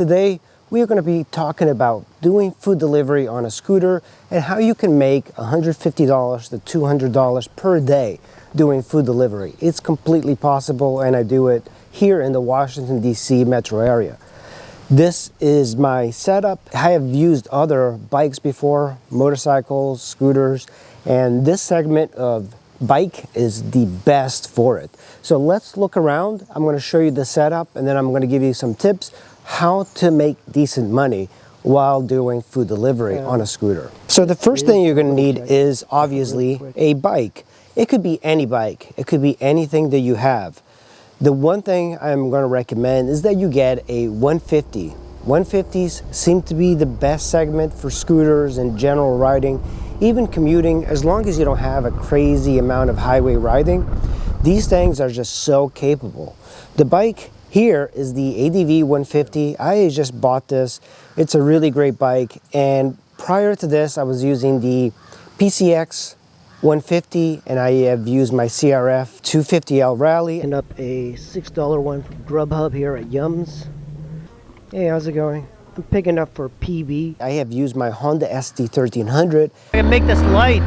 Today we are going to be talking about doing food delivery on a scooter and how you can make $150 to $200 per day doing food delivery. It's completely possible, and I do it here in the Washington DC metro area. This is my setup. I have used other bikes before, motorcycles, scooters, and this segment of bike is the best for it. So let's look around. I'm going to show you the setup, and then I'm going to give you some tips how to make decent money while doing food delivery on a scooter. So the first thing you're going to need is obviously a bike. It could be any bike. It could be anything that you have. The one thing I'm going to recommend is that you get a 150. 150s seem to be the best segment for scooters and general riding, even commuting, as long as you don't have a crazy amount of highway riding. These things are just so capable. The bike here is the ADV 150. I just bought this. It's a really great bike, and prior to this I was using the PCX 150, and I have used my CRF 250L Rally. And up a $6 one from GrubHub here at Yums. Hey, how's it going? I'm picking up for PB. I have used my Honda SD 1300. I can make this light.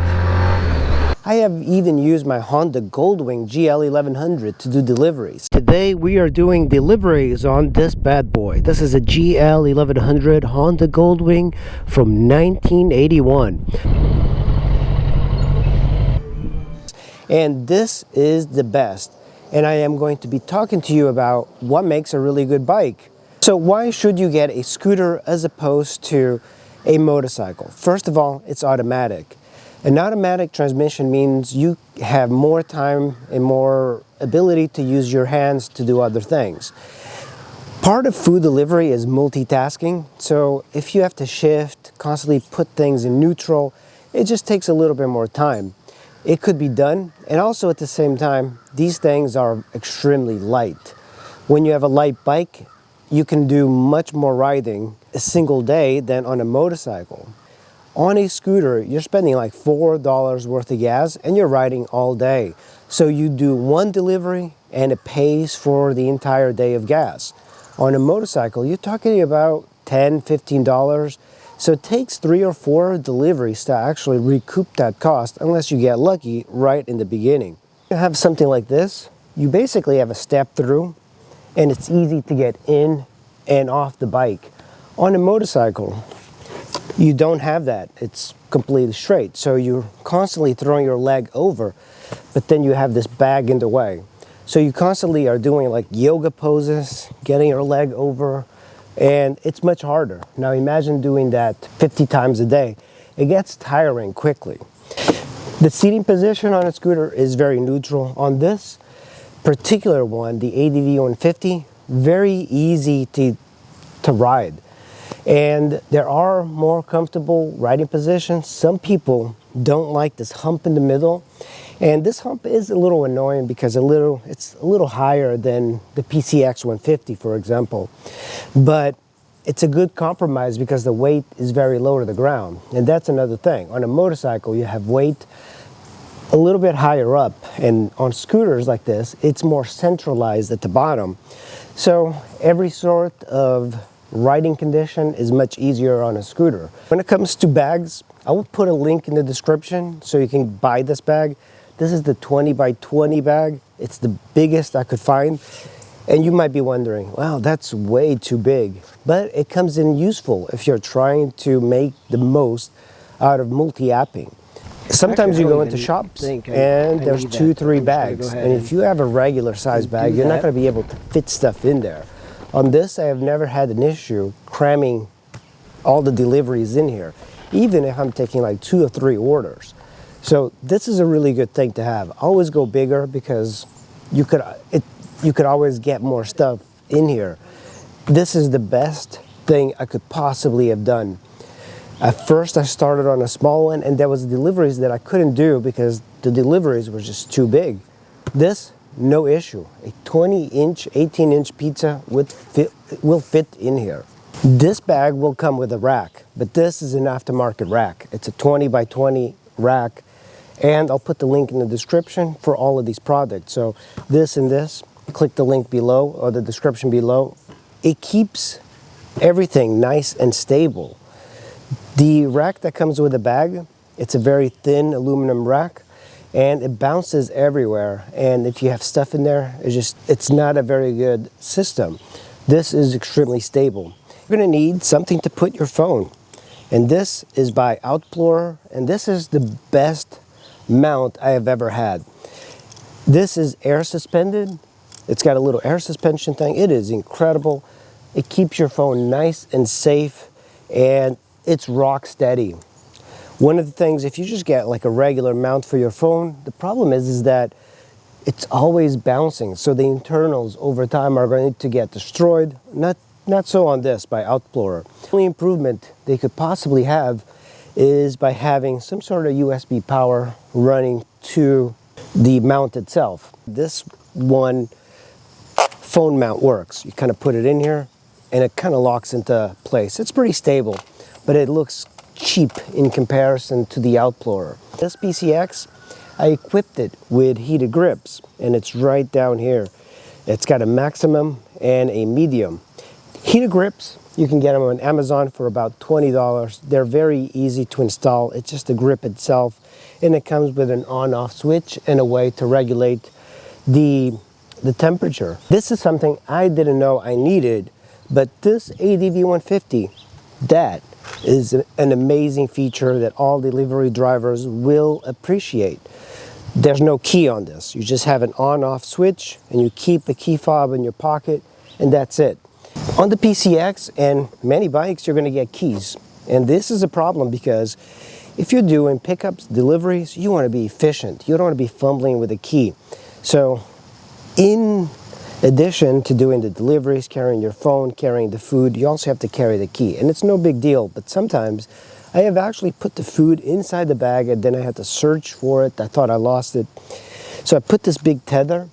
I have even used my Honda Goldwing GL 1100 to do deliveries. Today we are doing deliveries on this bad boy. This is a GL 1100 Honda Goldwing from 1981. And this is the best. And I am going to be talking to you about what makes a really good bike. So why should you get a scooter as opposed to a motorcycle? First of all, it's automatic. An automatic transmission means you have more time and more ability to use your hands to do other things. Part of food delivery is multitasking, so if you have to shift, constantly put things in neutral, it just takes a little bit more time. It could be done, and also at the same time, these things are extremely light. When you have a light bike, you can do much more riding a single day than on a motorcycle. On a scooter, you're spending like $4 worth of gas and you're riding all day. So you do one delivery and it pays for the entire day of gas. On a motorcycle, you're talking about $10, $15. So it takes 3 or 4 deliveries to actually recoup that cost, unless you get lucky right in the beginning. You have something like this, you basically have a step through and it's easy to get in and off the bike. On a motorcycle, you don't have that. It's completely straight. So you're constantly throwing your leg over, but then you have this bag in the way. So you constantly are doing like yoga poses, getting your leg over, and it's much harder. Now imagine doing that 50 times a day. It gets tiring quickly. The seating position on a scooter is very neutral. On this particular one, the ADV 150, very easy to ride. And there are more comfortable riding positions. Some people don't like this hump in the middle. And this hump is a little annoying because it's a little higher than the PCX 150, for example. But it's a good compromise because the weight is very low to the ground. And that's another thing. On a motorcycle, you have weight a little bit higher up. And on scooters like this, it's more centralized at the bottom. So every sort of riding condition is much easier on a scooter. When it comes to bags, I will put a link in the description so you can buy this bag. This is the 20 by 20 bag. It's the biggest I could find. And you might be wondering, wow, that's way too big. But it comes in useful if you're trying to make the most out of multi-apping. Sometimes you go into shops and there's 2-3 bags. And if you have a regular size bag, you're not going to be able to fit stuff in there. On this, I have never had an issue cramming all the deliveries in here, even if I'm taking like 2 or 3 orders. So this is a really good thing to have. Always go bigger because you could always get more stuff in here. This is the best thing I could possibly have done. At first, I started on a small one, and there was deliveries that I couldn't do because the deliveries were just too big. This, no issue. A 20-inch, 18-inch pizza will fit in here. This bag will come with a rack, but this is an aftermarket rack. It's a 20 by 20 rack, and I'll put the link in the description for all of these products. So this and this, click the link below or the description below. It keeps everything nice and stable. The rack that comes with the bag, it's a very thin aluminum rack, and it bounces everywhere, and if you have stuff in there, it's not a very good system. This is extremely stable. You're going to need something to put your phone, and this is by MOdular, and this is the best mount I have ever had. This is air suspended. It's got a little air suspension thing. It is incredible. It keeps your phone nice and safe, and it's rock steady. One of the things, if you just get like a regular mount for your phone, the problem is that it's always bouncing. So the internals over time are going to get destroyed. Not so on this by MOdular. The only improvement they could possibly have is by having some sort of USB power running to the mount itself. This one phone mount works. You kind of put it in here and it kind of locks into place. It's pretty stable, but it looks cheap in comparison to the MOdular. This PCX, I equipped it with heated grips, and it's right down here. It's got a maximum and a medium. Heated grips, you can get them on Amazon for about $20. They're very easy to install. It's just the grip itself, and it comes with an on-off switch and a way to regulate the temperature. This is something I didn't know I needed, but this ADV150, that is an amazing feature that all delivery drivers will appreciate. There's no key on this. You just have an on-off switch, and you keep the key fob in your pocket, and that's it. On the PCX and many bikes, you're going to get keys. And this is a problem because if you're doing pickups, deliveries, you want to be efficient. You don't want to be fumbling with a key. So in addition to doing the deliveries, carrying your phone, carrying the food, you also have to carry the key. And it's no big deal, but sometimes I have actually put the food inside the bag and then I had to search for it. I thought I lost it. So I put this big tether,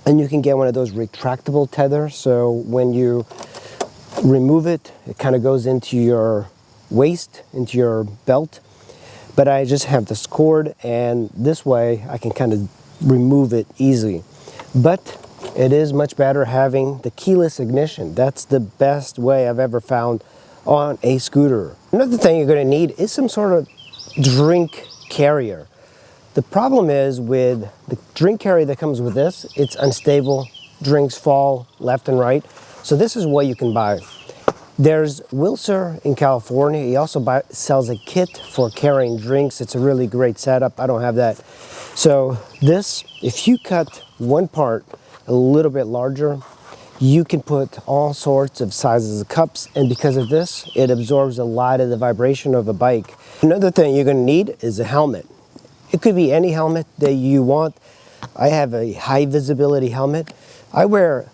and you can get one of those retractable tethers. So when you remove it, it kind of goes into your waist, into your belt. But I just have this cord, and this way I can kind of remove it easily. But it is much better having the keyless ignition. That's the best way I've ever found on a scooter. Another thing you're going to need is some sort of drink carrier. The problem is with the drink carrier that comes with this, it's unstable. Drinks fall left and right. So this is what you can buy. There's Wilser in California. He also sells a kit for carrying drinks. It's a really great setup. I don't have that. So this, if you cut one part a little bit larger, you can put all sorts of sizes of cups, and because of this, it absorbs a lot of the vibration of a bike. Another thing you're going to need is a helmet. It could be any helmet that you want. I have a high visibility helmet. I wear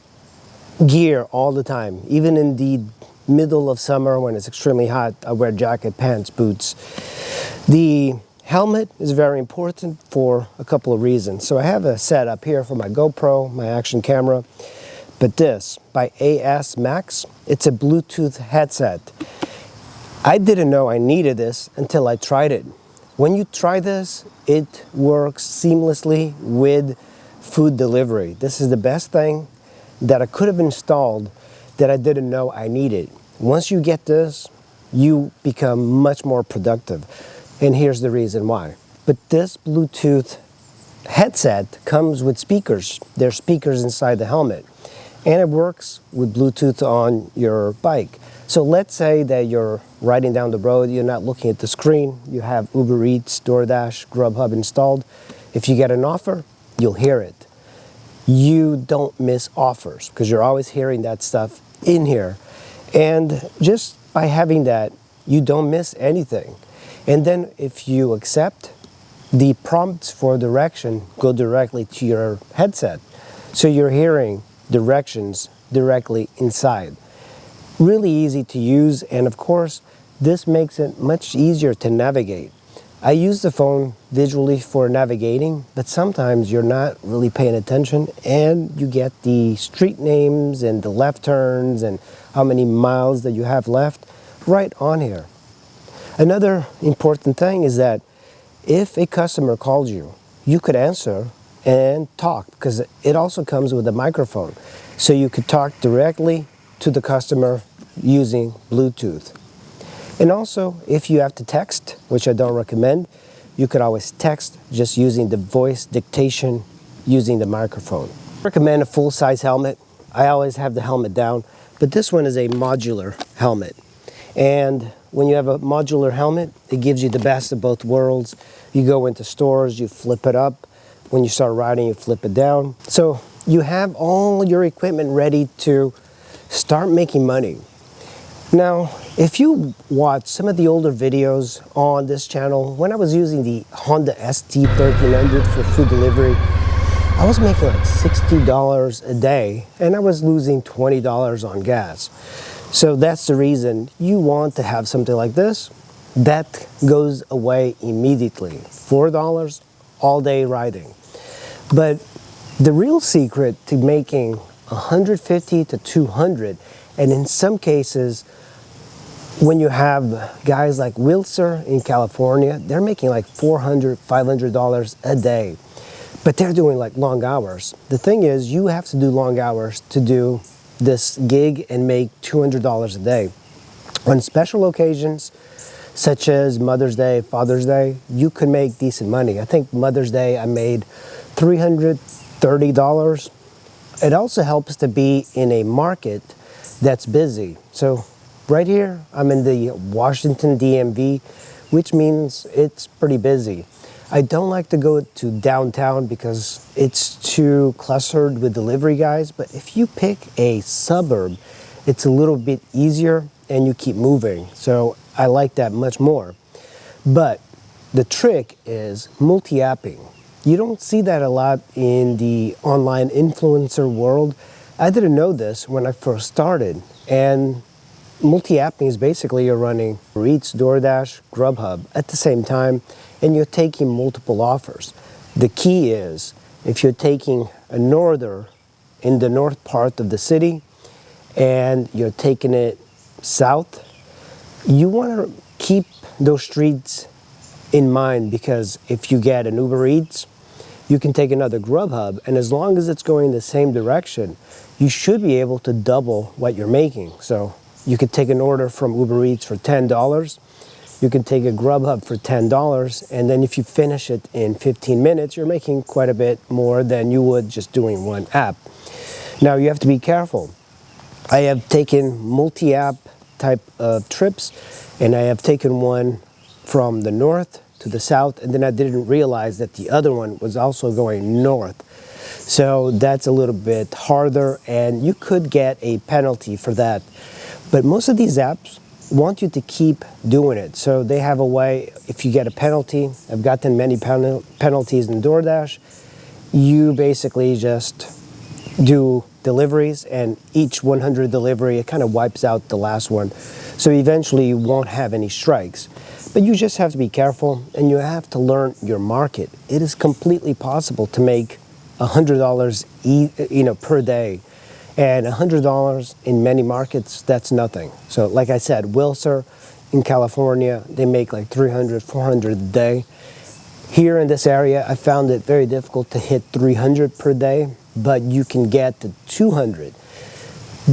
gear all the time, even in the middle of summer when it's extremely hot. I wear jacket, pants, boots. The helmet is very important for a couple of reasons. So I have a setup here for my GoPro, my action camera. But this, by AS Max, it's a Bluetooth headset. I didn't know I needed this until I tried it. When you try this, it works seamlessly with food delivery. This is the best thing that I could have installed that I didn't know I needed. Once you get this, you become much more productive. And here's the reason why. But this Bluetooth headset comes with speakers. There's speakers inside the helmet. And it works with Bluetooth on your bike. So let's say that you're riding down the road, you're not looking at the screen, you have Uber Eats, DoorDash, GrubHub installed. If you get an offer, you'll hear it. You don't miss offers because you're always hearing that stuff in here. And just by having that, you don't miss anything. And then if you accept, the prompts for direction go directly to your headset. So you're hearing directions directly inside. Really easy to use, and of course this makes it much easier to navigate. I use the phone visually for navigating, but sometimes you're not really paying attention and you get the street names and the left turns and how many miles that you have left right on here. Another important thing is that if a customer calls you, you could answer and talk, because it also comes with a microphone. So you could talk directly to the customer using Bluetooth. And also, if you have to text, which I don't recommend, you could always text just using the voice dictation using the microphone. I recommend a full-size helmet. I always have the helmet down, but this one is a modular helmet. And when you have a modular helmet, it gives you the best of both worlds. You go into stores, you flip it up. When you start riding, you flip it down. So you have all your equipment ready to start making money. Now, if you watch some of the older videos on this channel, when I was using the Honda ST1300 for food delivery, I was making like $60 a day, and I was losing $20 on gas. So that's the reason you want to have something like this. That goes away immediately. $4 all day riding. But the real secret to making $150 to $200, and in some cases, when you have guys like Wilser in California, they're making like $400, $500 a day. But they're doing like long hours. The thing is, you have to do long hours to do this gig and make $200 a day. On special occasions, such as Mother's Day, Father's Day, you can make decent money. I think Mother's Day I made $330. It also helps to be in a market that's busy. So right here, I'm in the Washington DMV, which means it's pretty busy. I don't like to go to downtown because it's too clustered with delivery guys, but if you pick a suburb, it's a little bit easier and you keep moving. So I like that much more. But the trick is multi-apping. You don't see that a lot in the online influencer world. I didn't know this when I first started. And multi-apping is basically you're running Uber Eats, DoorDash, GrubHub at the same time, and you're taking multiple offers. The key is, if you're taking an order in the north part of the city and you're taking it south, you want to keep those streets in mind, because if you get an Uber Eats, you can take another GrubHub, and as long as it's going the same direction, you should be able to double what you're making. So you could take an order from Uber Eats for $10, you can take a GrubHub for $10, and then if you finish it in 15 minutes, you're making quite a bit more than you would just doing one app. Now you have to be careful. I have taken multi-app type of trips, and I have taken one from the north to the south, and then I didn't realize that the other one was also going north. So that's a little bit harder, and you could get a penalty for that. But most of these apps want you to keep doing it. So they have a way, if you get a penalty, I've gotten many penalties in DoorDash, you basically just do deliveries, and each 100 delivery, it kind of wipes out the last one. So eventually you won't have any strikes. But you just have to be careful, and you have to learn your market. It is completely possible to make $100 per day. And $100 in many markets, that's nothing. So like I said, Wilser in California, they make like $300, $400 a day. Here in this area, I found it very difficult to hit $300 per day, but you can get to $200.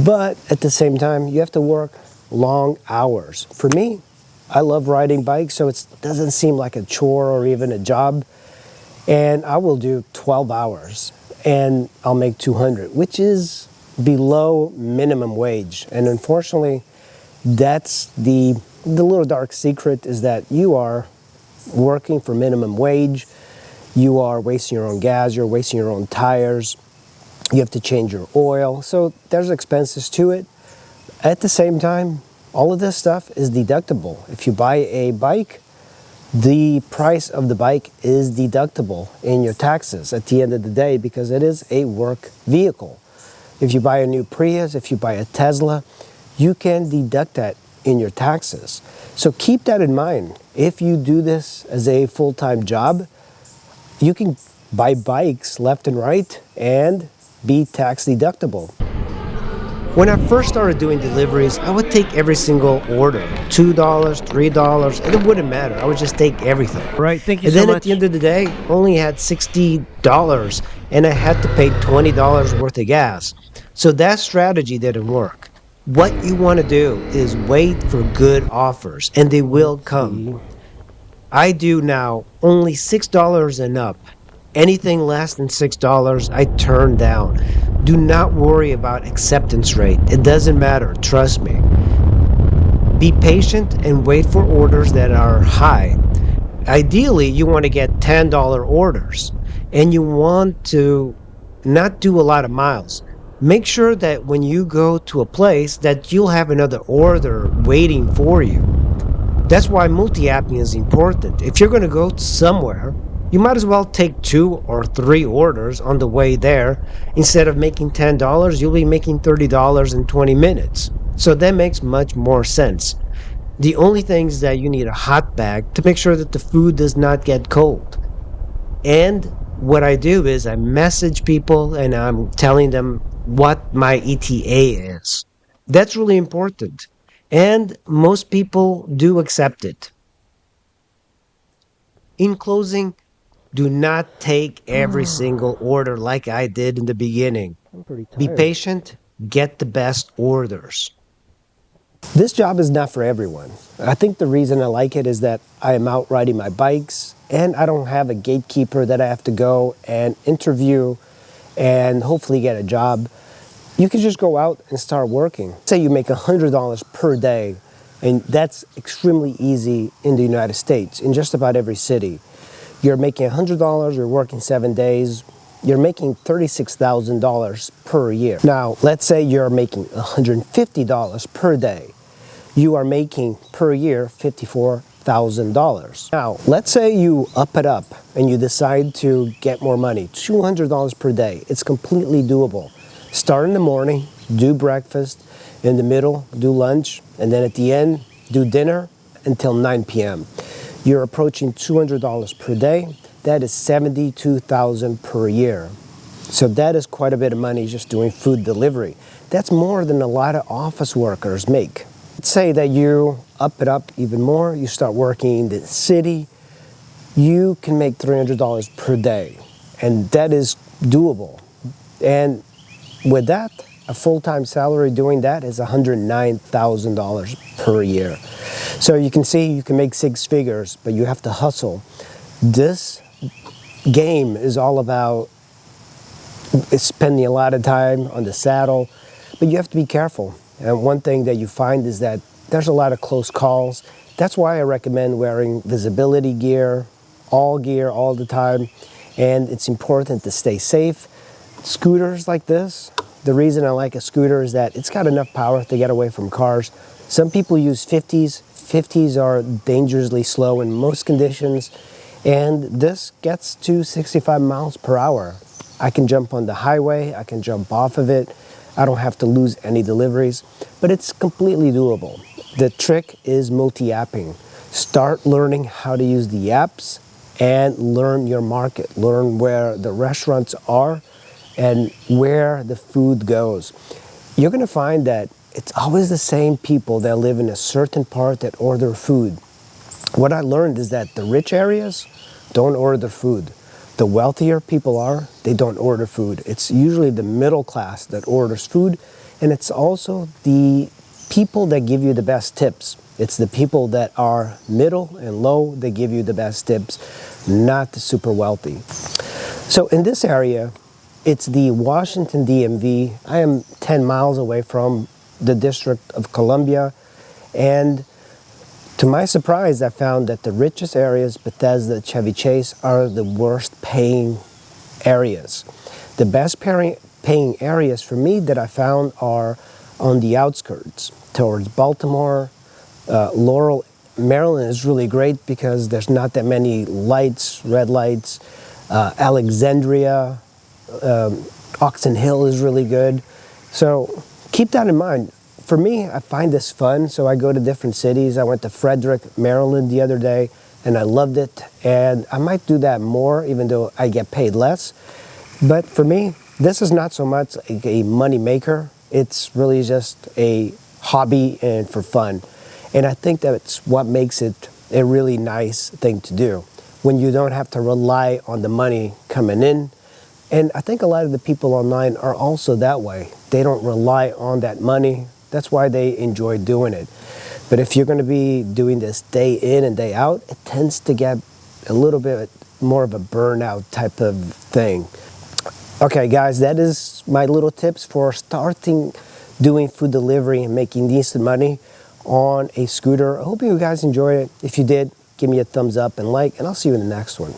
But at the same time, you have to work long hours. For me, I love riding bikes, so it doesn't seem like a chore or even a job. And I will do 12 hours and I'll make $200, which is below minimum wage. And unfortunately, that's the little dark secret, is that you are working for minimum wage. You are wasting your own gas, you're wasting your own tires, you have to change your oil. So there's expenses to it. At the same time, all of this stuff is deductible. If you buy a bike, the price of the bike is deductible in your taxes at the end of the day, because it is a work vehicle. If you buy a new Prius, if you buy a Tesla, you can deduct that in your taxes. So keep that in mind. If you do this as a full-time job, you can buy bikes left and right and be tax deductible. When I first started doing deliveries, I would take every single order, $2, $3, and it wouldn't matter. I would just take everything. Right, thank you so much. And then at the end of the day, I only had $60, and I had to pay $20 worth of gas. So that strategy didn't work. What you want to do is wait for good offers, and they will come. I do now only $6 and up. Anything less than $6, I turn down. Do not worry about acceptance rate. It doesn't matter, trust me. Be patient and wait for orders that are high. Ideally, you want to get $10 orders, and you want to not do a lot of miles. Make sure that when you go to a place that you'll have another order waiting for you. That's why multi-apping is important. If you're going to go somewhere, you might as well take 2 or 3 orders on the way there. Instead of making $10, you'll be making $30 in 20 minutes. So that makes much more sense. The only thing is that you need a hot bag to make sure that the food does not get cold. And what I do is I message people and I'm telling them what my ETA is. That's really important. And most people do accept it. In closing, do not take every single order like I did in the beginning. Be patient, get the best orders. This job is not for everyone. I think the reason I like it is that I am out riding my bikes and I don't have a gatekeeper that I have to go and interview and hopefully get a job. You can just go out and start working. Say you make $100 per day, and that's extremely easy in the United States, in just about every city. You're making $100, you're working 7 days, you're making $36,000 per year. Now, let's say you're making $150 per day. You are making per year $54,000. Now, let's say you up it up and you decide to get more money, $200 per day. It's completely doable. Start in the morning, do breakfast, in the middle, do lunch, and then at the end, do dinner until 9 p.m. You're approaching $200 per day. That is $72,000 per year. So that is quite a bit of money just doing food delivery. That's more than a lot of office workers make. Let's say that you up it up even more, you start working in the city, you can make $300 per day, and that is doable. And with that, a full-time salary doing that is $109,000 per year. So you can see you can make 6 figures, but you have to hustle. This game is all about spending a lot of time on the saddle, but you have to be careful. And one thing that you find is that there's a lot of close calls. That's why I recommend wearing visibility gear all the time. And it's important to stay safe. Scooters like this, the reason I like a scooter is that it's got enough power to get away from cars. Some people use 50s. 50s are dangerously slow in most conditions. And this gets to 65 miles per hour. I can jump on the highway, I can jump off of it. I don't have to lose any deliveries, but it's completely doable. The trick is multi-apping. Start learning how to use the apps and learn your market. Learn where the restaurants are and where the food goes. You're gonna find that it's always the same people that live in a certain part that order food. What I learned is that the rich areas don't order food. The wealthier people are, they don't order food. It's usually the middle class that orders food, and it's also the people that give you the best tips. It's the people that are middle and low that give you the best tips, not the super wealthy. So in this area, it's the Washington DMV. I am 10 miles away from the District of Columbia, and to my surprise, I found that the richest areas, Bethesda, Chevy Chase, are the worst paying areas. The best paying areas for me that I found are on the outskirts, towards Baltimore, Laurel. Maryland is really great because there's not that many lights, red lights. Alexandria, Oxon Hill is really good. So keep that in mind. For me, I find this fun, so I go to different cities. I went to Frederick, Maryland the other day, and I loved it. And I might do that more, even though I get paid less. But for me, this is not so much like a money maker. It's really just a hobby and for fun. And I think that's what makes it a really nice thing to do, when you don't have to rely on the money coming in. And I think a lot of the people online are also that way. They don't rely on that money. That's why they enjoy doing it. But if you're going to be doing this day in and day out, it tends to get a little bit more of a burnout type of thing. Okay guys, that is my little tips for starting doing food delivery and making decent money on a scooter. I hope you guys enjoyed it. If you did, give me a thumbs up and like, and I'll see you in the next one.